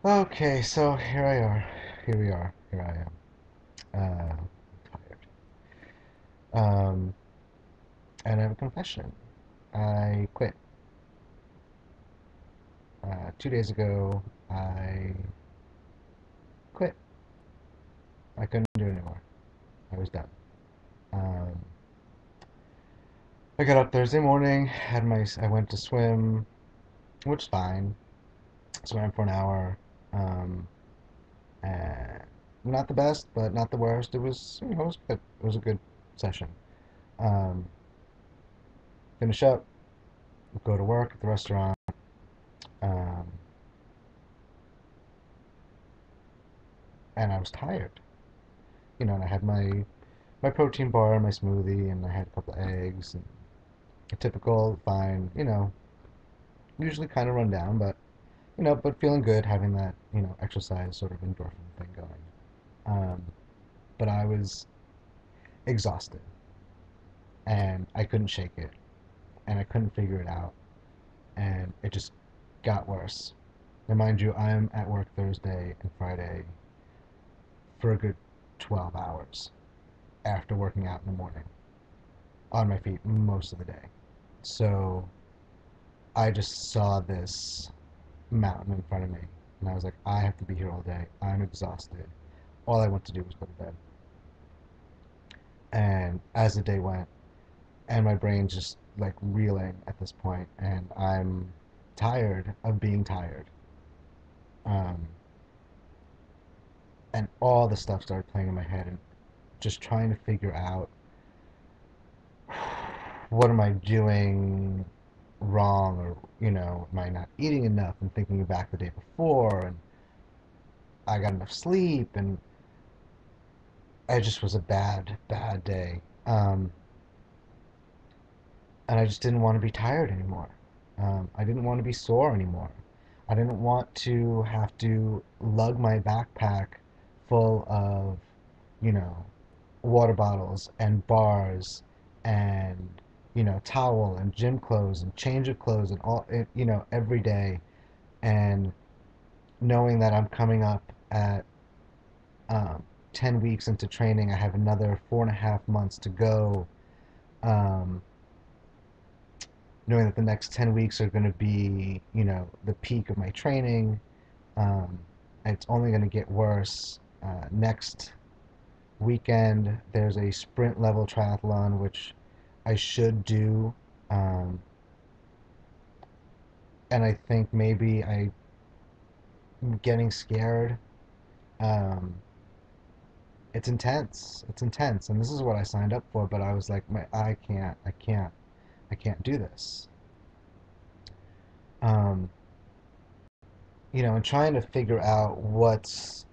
Okay, so here I are. Here we are. Here I am. Tired. Um, and I have a confession. I quit. 2 days ago, I quit. I couldn't do it anymore. I was done. Um, I got up Thursday morning. I went to swim, which is fine. Swam for an hour. Um, and not the best, but not the worst. It was good. It was a good session. Um, Finish up, go to work at the restaurant. Um, and I was tired. And I had my protein bar and my smoothie, and I had a couple of eggs, and a typical fine, usually kind of run down, but but feeling good, having that exercise sort of endorphin thing going. Um, but I was exhausted, and I couldn't shake it, and I couldn't figure it out, and it just got worse. And mind you, I'm at work Thursday and Friday for a good 12 hours after working out in the morning on my feet most of the day. So I just saw this mountain in front of me, and I was like, I have to be here all day. I'm exhausted. All I want to do was go to bed. And as the day went, and my brain's just like reeling at this point, and I'm tired of being tired. Um, and all the stuff started playing in my head, and just trying to figure out what am I doing wrong, or am I not eating enough, and thinking back the day before, and I got enough sleep, and it just was a bad day. And I just didn't want to be tired anymore. I didn't want to be sore anymore. I didn't want to have to lug my backpack full of, you know, water bottles and bars and, towel and gym clothes and change of clothes and all, every day. And knowing that I'm coming up at um, 10 weeks into training, I have another 4.5 months to go. Um, Knowing that the next 10 weeks are going to be, the peak of my training. Um, it's only going to get worse. Next weekend, there's a sprint level triathlon, which I should do. Um, and I think maybe I'm getting scared. Um, it's intense. It's intense. And this is what I signed up for, but I was like, I can't do this. Um, and trying to figure out what's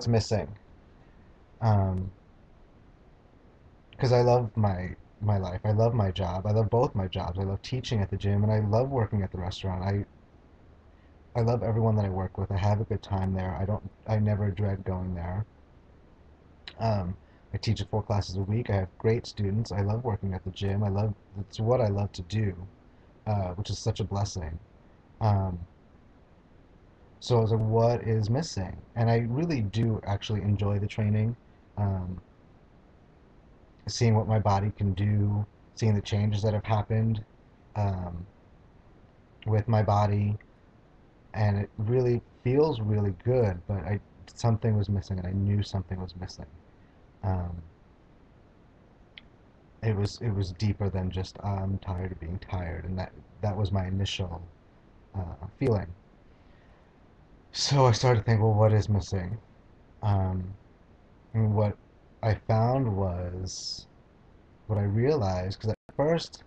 missing. Um, because I love my life. I love my job. I love both my jobs. I love teaching at the gym, and I love working at the restaurant. I love everyone that I work with. I have a good time there. I never dread going there. Um, I teach at 4 classes a week. I have great students. I love working at the gym. It's what I love to do, which is such a blessing. Um, so I was like, what is missing? And I really do actually enjoy the training. Um, Seeing what my body can do, seeing the changes that have happened um, with my body, and it really feels really good. But something was missing, and I knew something was missing. Um, it was deeper than just I'm tired of being tired, and that was my initial feeling. So I started to think, well, what is missing? Um, and what I realized, because at first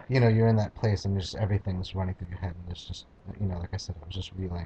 you're in that place and just everything's running through your head, and it's just, like I said, I was just reeling.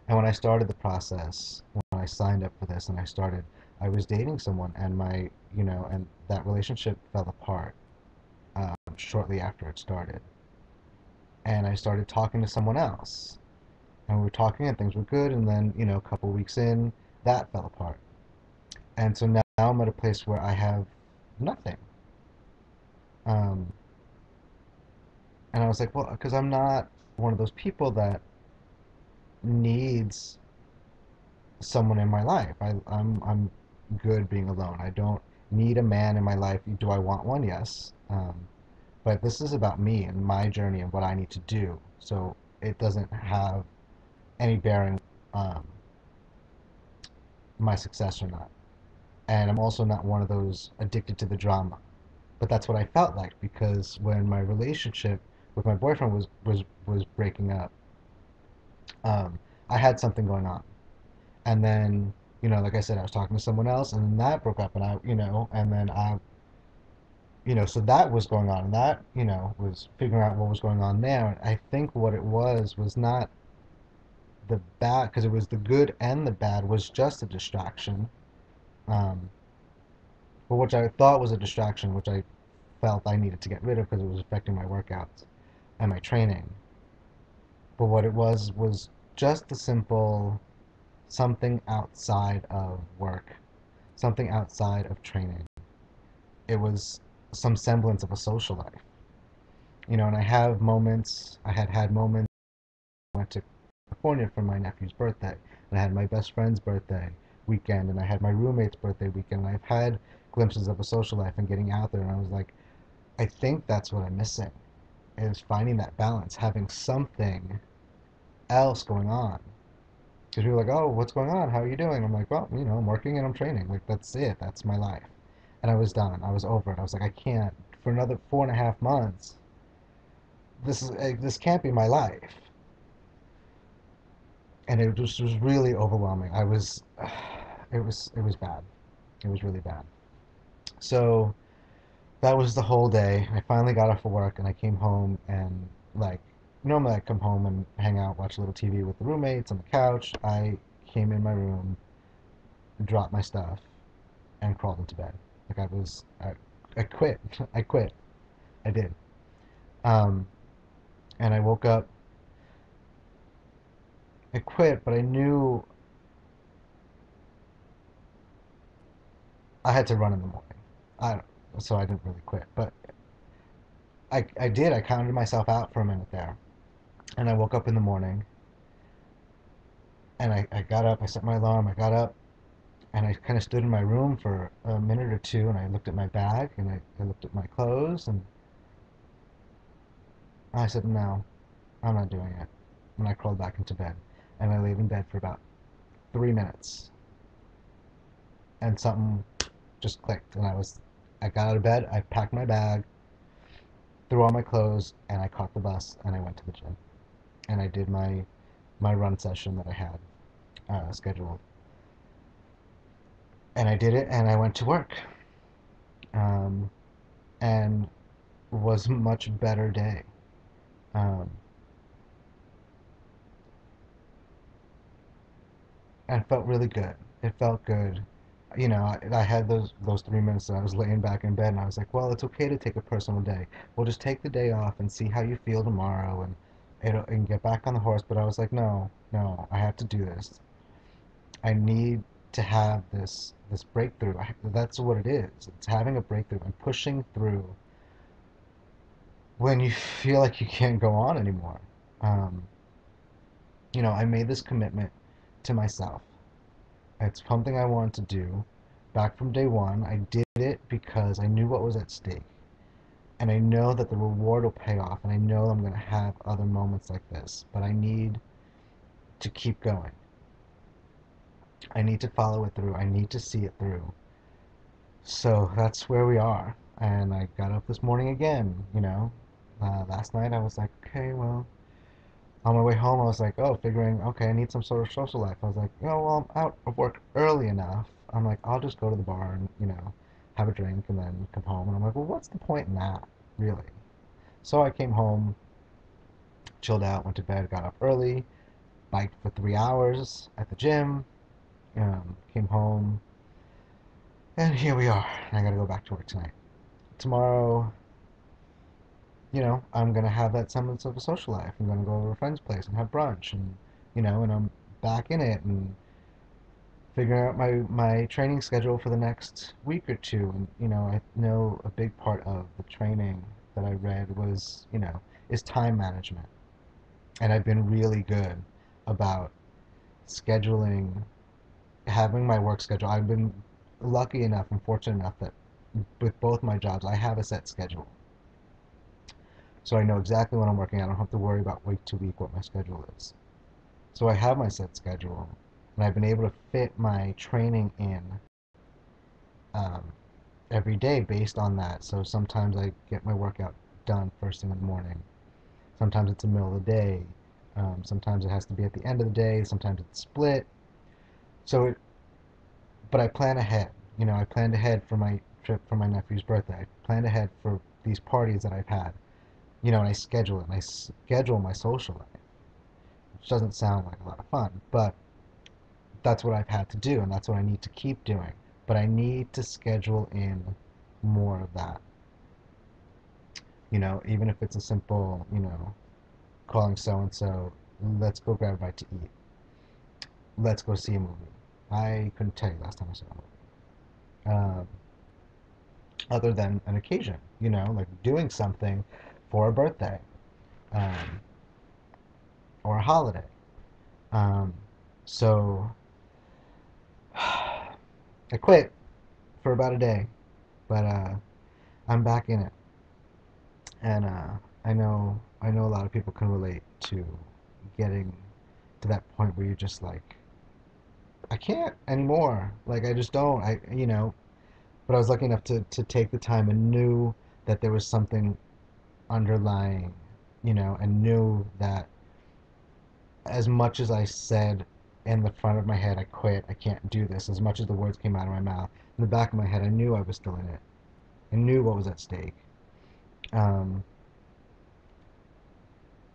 And when I started the process, when I signed up for this and I was dating someone, and and that relationship fell apart shortly after it started. And I started talking to someone else, and we were talking, and things were good, and then, a couple weeks in, that fell apart. And so now I'm at a place where I have nothing. Um, And I was like, well, because I'm not one of those people that needs someone in my life. I'm good being alone. I don't need a man in my life. Do I want one? Yes. But this is about me and my journey and what I need to do. So it doesn't have any bearing um, my success or not. And I'm also not one of those addicted to the drama. But that's what I felt like because when my relationship with my boyfriend was breaking up, um, I had something going on. And then, like I said, I was talking to someone else, and then that broke up, and and then so that was going on, and that, was figuring out what was going on there. And I think what it was not the bad, because it was the good and the bad was just a distraction, um, but which I thought was a distraction, which I felt I needed to get rid of because it was affecting my workouts and my training. But what it was just a simple something outside of work, something outside of training. It was some semblance of a social life, and I had moments. I went to California for my nephew's birthday, and I had my best friend's birthday weekend, and I had my roommate's birthday weekend, and I've had glimpses of a social life and getting out there, and I was like, I think that's what I'm missing, is finding that balance, having something else going on. Because people are like, oh, what's going on? How are you doing? I'm like, well, I'm working and I'm training. Like, that's it. That's my life. And I was done. I was over it. I was like, I can't, for another 4.5 months, this can't be my life. And it just was really overwhelming. It was bad. It was really bad. So that was the whole day. I finally got off of work and I came home and like normally I come home and hang out, watch a little TV with the roommates on the couch. I came in my room, dropped my stuff, and crawled into bed. Like I quit. I quit. I did. Um, and I woke up. I quit, but I knew I had to run in the morning. I so I didn't really quit, but I did. I counted myself out for a minute there, and I woke up in the morning, and I got up. I set my alarm. I got up, and I kind of stood in my room for a minute or two, and I looked at my bag, and I looked at my clothes, and I said, no, I'm not doing it. And I crawled back into bed, and I laid in bed for about 3 minutes, and something just clicked, and I got out of bed, I packed my bag, threw on my clothes, and I caught the bus, and I went to the gym, and I did my run session that I had scheduled, and I did it, and I went to work, um, and was a much better day. Um, and felt really good. It felt good. I had those 3 minutes and I was laying back in bed and I was like, well, it's okay to take a personal day. We'll just take the day off and see how you feel tomorrow and get back on the horse. But I was like, no, no, I have to do this. I need to have this breakthrough. That's what it is. It's having a breakthrough and pushing through when you feel like you can't go on anymore. Um, I made this commitment to myself. It's something I wanted to do back from day one. I did it because I knew what was at stake. And I know that the reward will pay off. And I know I'm going to have other moments like this. But I need to keep going. I need to follow it through. I need to see it through. So that's where we are. And I got up this morning again. Last night I was like, okay, well, on my way home, I was like, oh, figuring, okay, I need some sort of social life. I was like, well, I'm out of work early enough. I'm like, I'll just go to the bar and, have a drink and then come home. And I'm like, well, what's the point in that, really? So I came home, chilled out, went to bed, got up early, biked for 3 hours at the gym, came home, and here we are. I gotta go back to work tonight. Tomorrow, I'm gonna have that semblance of a social life. I'm gonna go to a friend's place and have brunch and I'm back in it and figuring out my training schedule for the next week or two. And I know a big part of the training. that I read was, is time management. And I've been really good about scheduling, having my work schedule. I've been lucky enough and fortunate enough that with both my jobs, I have a set schedule. So I know exactly what I'm working on. I don't have to worry about week to week what my schedule is. So I have my set schedule, and I've been able to fit my training in um, every day based on that. So sometimes I get my workout done first thing in the morning. Sometimes it's the middle of the day. Sometimes it has to be at the end of the day. Sometimes it's split. So, but I plan ahead. I planned ahead for my trip for my nephew's birthday. I planned ahead for these parties that I've had. And I schedule it. And I schedule my social life, which doesn't sound like a lot of fun, but that's what I've had to do, and that's what I need to keep doing. But I need to schedule in more of that. Even if it's a simple, calling so and so, let's go grab a bite to eat. Let's go see a movie. I couldn't tell you last time I saw a movie. Other than an occasion, like doing something for a birthday um, or a holiday. Um, so I quit for about a day, but I'm back in it, and I know a lot of people can relate to getting to that point where you're just like, I can't anymore. Like I just don't. But I was lucky enough to take the time and knew that there was something underlying, and knew that as much as I said in the front of my head, I quit, I can't do this, as much as the words came out of my mouth, in the back of my head, I knew I was still in it. I knew what was at stake. Um,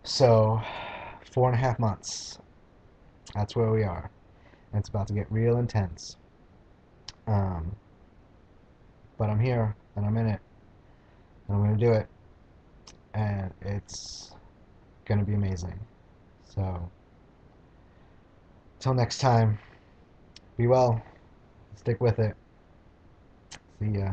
so, 4.5 months. That's where we are. And it's about to get real intense. Um, but I'm here, and I'm in it, and I'm going to do it. And it's going to be amazing. So, till next time, be well. Stick with it. See ya.